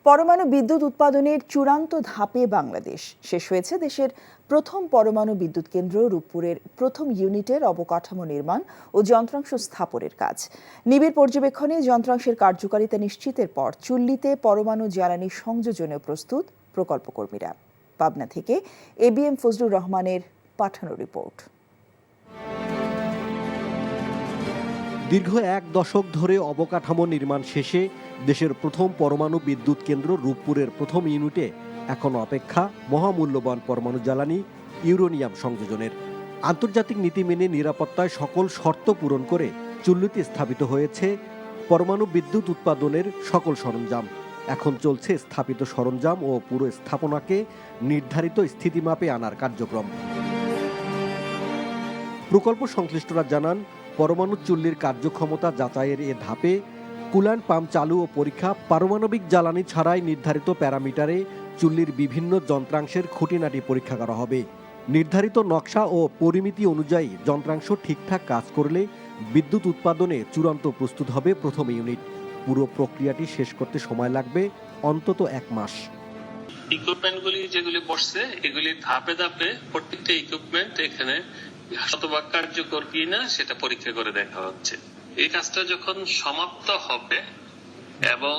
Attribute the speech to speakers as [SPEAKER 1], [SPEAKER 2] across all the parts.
[SPEAKER 1] পরমাণু বিদ্যুৎ উৎপাদনের চূড়ান্ত ধাপে বাংলাদেশ। শেষ হয়েছে দেশের প্রথম পরমাণু বিদ্যুৎ কেন্দ্র রূপপুরের প্রথম ইউনিটের অবকাঠামো নির্মাণ ও যন্ত্রাংশ স্থাপনের কাজ। নিবিড় পর্যবেক্ষণে যন্ত্রাংশের কার্যকারিতা নিশ্চিতের পর চুল্লিতে পরমাণু জ্বালানি সংযোজনে প্রস্তুত প্রকল্প কর্মীরা। পাবনা থেকে ABM ফজলুর রহমানের পাঠানো রিপোর্ট।
[SPEAKER 2] দীর্ঘ এক দশক ধরে অবকাঠামো নির্মাণ শেষে দেশের প্রথম পরমাণু বিদ্যুৎ কেন্দ্র রূপপুরের প্রথম ইউনিটে এখন অপেক্ষা মহামূল্যবান পরমাণু জ্বালানি ইউরেনিয়াম সংযোজনের। আন্তর্জাতিক নীতি মেনে নিরাপত্তায় সকল শর্ত পূরণ করে চুল্লিতে স্থাপিত হয়েছে পরমাণু বিদ্যুৎ উৎপাদনের সকল সরঞ্জাম। এখন চলছে স্থাপিত সরঞ্জাম ও পুরো স্থাপনাকে নির্ধারিত স্থিতিমাপে আনার কার্যক্রম। প্রকল্প সংশ্লিষ্টরা জানান, পরমাণু চুল্লির কার্যক্ষমতা যাচাইয়ের এ ধাপে কুল্যান্ট পাম্প চালু ও পরীক্ষা, পারমাণবিক জ্বালানি ছাড়াই নির্ধারিত প্যারামিটারে চুল্লির বিভিন্ন যন্ত্রাংশের খুঁটিনাটি পরীক্ষা করা হবে। নির্ধারিত নকশা ও পরিমিতি অনুযায়ী যন্ত্রাংশ ঠিকঠাক কাজ করলে বিদ্যুৎ উৎপাদনে চূড়ান্ত প্রস্তুত হবে প্রথম ইউনিট। পুরো প্রক্রিয়াটি শেষ করতে সময় লাগবে অন্তত 1 মাস।
[SPEAKER 3] ইকুইপমেন্টগুলি যেগুলি বসছে এগুলি ধাপে ধাপে প্রত্যেকটা ইকুইপমেন্ট এখানে শতভাগ কার্যকর কিনা সেটা পরীক্ষা করে দেখা হচ্ছে। এই কাজটা যখন সমাপ্ত হবে এবং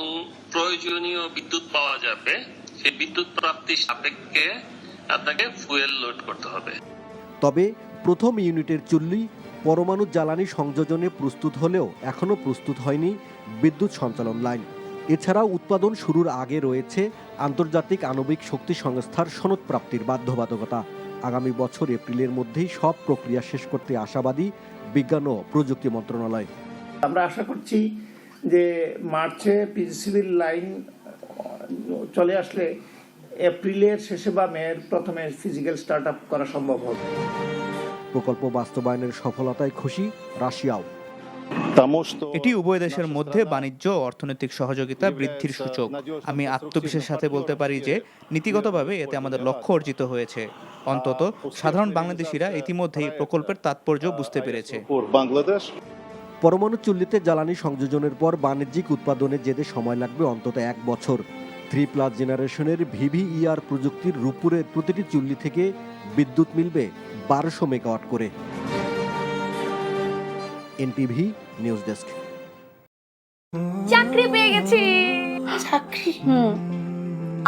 [SPEAKER 3] প্রয়োজনীয় বিদ্যুৎ পাওয়া যাবে, সেই বিদ্যুৎ প্রাপ্তির সাপেক্ষে আপনাকে ফুয়েল লোড করতে হবে।
[SPEAKER 2] তবে প্রথম ইউনিটের চুল্লি পরমাণু জ্বালানি সংযোজনে প্রস্তুত হলেও এখনও প্রস্তুত হয়নি বিদ্যুৎ সঞ্চালন লাইন। এছাড়াও উৎপাদন শুরুর আগে রয়েছে আন্তর্জাতিক আণবিক শক্তি সংস্থার সনদ প্রাপ্তির বাধ্যবাধকতা। আগামী বছর এপ্রিলের মধ্যেই সব প্রক্রিয়া শেষ করতে আশাবাদী বিজ্ঞান ও প্রযুক্তি মন্ত্রণালয়।
[SPEAKER 4] আমরা আশা করছি যে মার্চে পিজিসিবির লাইন চলে আসলে এপ্রিলের শেষে বা মের প্রথমে ফিজিক্যাল স্টার্ট আপ করা সম্ভব হবে।
[SPEAKER 2] প্রকল্প বাস্তবায়নের সফলতায় খুশি রাশিয়াও।
[SPEAKER 5] এটি উভয় দেশের মধ্যে বাণিজ্য ও অর্থনৈতিক সহযোগিতা বৃদ্ধির সূচক। আমি আত্মবিশ্বাসের সাথে বলতে পারি যে নীতিগতভাবে এতে আমাদের লক্ষ্য অর্জিত হয়েছে। অন্তত সাধারণ বাংলাদেশিরা ইতিমধ্যেই প্রকল্পের তাৎপর্য বুঝতে পেরেছে।
[SPEAKER 2] পরমাণু চুল্লিতে জ্বালানি সংযোজনের পর বাণিজ্যিক উৎপাদনে যেতে সময় লাগবে অন্তত 1 বছর। 3+ জেনারেশনের VVER প্রযুক্তির রূপপুরের প্রতিটি চুল্লি থেকে বিদ্যুৎ মিলবে 1200 মেগাওয়াট করে। NTV news desk.
[SPEAKER 6] চাকরি পেয়ে গেছি।
[SPEAKER 7] চাকরি?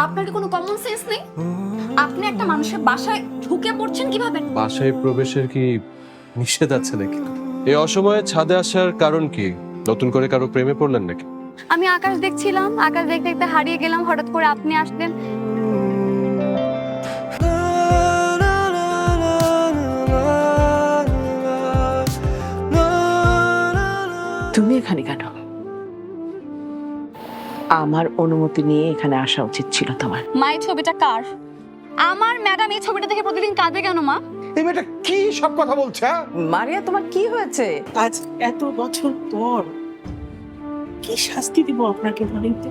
[SPEAKER 6] আপনার কি কোনো কমন সেন্স নেই? আপনি একটা মানুষের বাসায় ঢুকে পড়ছেন কিভাবে?
[SPEAKER 8] বাসায় প্রবেশের কি নিষেধ আছে নাকি? এই অসময়ে ছাদে আসার কারণ কি? নতুন করে কারো প্রেমে পড়লেন নাকি?
[SPEAKER 6] আমি আকাশ দেখছিলাম, আকাশ দেখতে দেখতে হারিয়ে গেলাম, হঠাৎ করে আপনি আসলেন।
[SPEAKER 7] তুমি এখানে কেন? আমার অনুমতি নিয়ে এখানে আসা উচিত ছিল তোমার।
[SPEAKER 6] মা, এই ছবিটা কার? আমার ম্যাডাম এই ছবিটা দেখে প্রতিদিন কাঁদবে কেন মা?
[SPEAKER 9] এই মেয়েটা কি সব কথা বলছে?
[SPEAKER 7] মারিয়া, তোমার কি হয়েছে?
[SPEAKER 10] আজ এত বছর পর কি শাস্তি দিব আপনাকে বলেন তো?